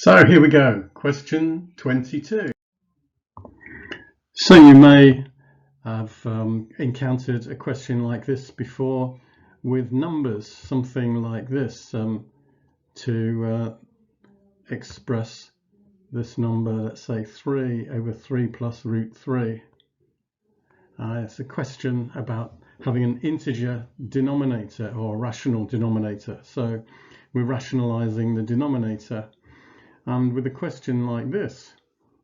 So here we go, question 22. So you may have encountered a question like this before with numbers, something like this, to express this number, let's say 3 over 3 plus root 3. It's a question about having an integer denominator or rational denominator. So we're rationalizing the denominator. And with a question like this,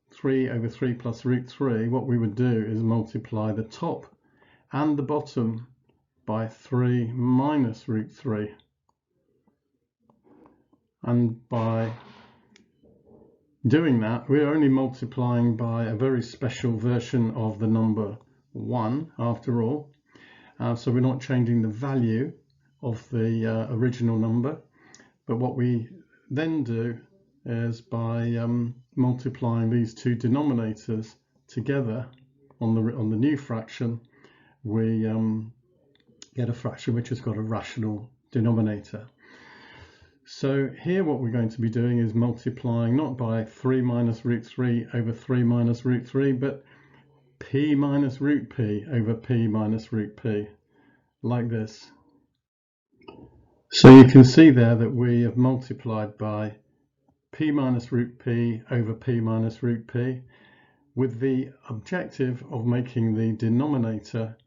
3 over 3 plus root 3, what we would do is multiply the top and the bottom by 3 minus root 3. And by doing that, we're only multiplying by a very special version of the number 1 after all. So we're not changing the value of the original number. But what we then do is by multiplying these two denominators together on the new fraction, we get a fraction which has got a rational denominator. So here what we're going to be doing is multiplying not by 3 minus root 3 over 3 minus root 3, but p minus root p over p minus root p, like this. So you can see there that we have multiplied by p minus root p over p minus root p with the objective of making the denominator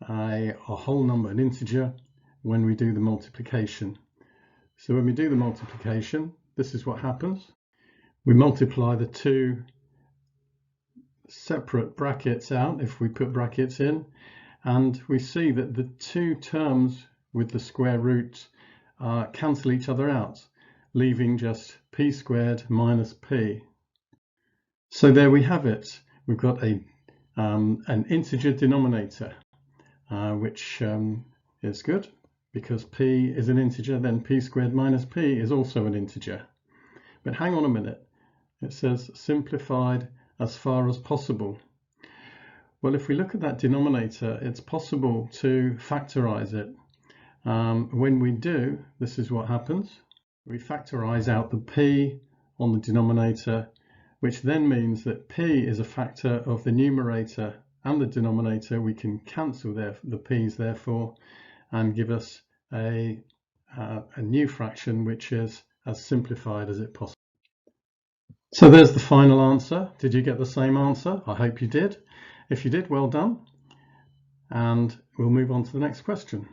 a whole number, an integer, when we do the multiplication. So when we do the multiplication, this is what happens. We multiply the two separate brackets out, if we put brackets in, and we see that the two terms with the square root cancel each other out, leaving just p squared minus p. So there we have it. We've got an integer denominator, which is good because p is an integer, then p squared minus p is also an integer. But hang on a minute, it says simplified as far as possible. Well, if we look at that denominator, it's possible to factorize it. When we do, this is what happens. We factorize out the p on the denominator, which then means that p is a factor of the numerator and the denominator. We can cancel the p's therefore and give us a new fraction which is as simplified as it possible. So there's the final answer. Did you get the same answer? I hope you did. If you did, well done. And we'll move on to the next question.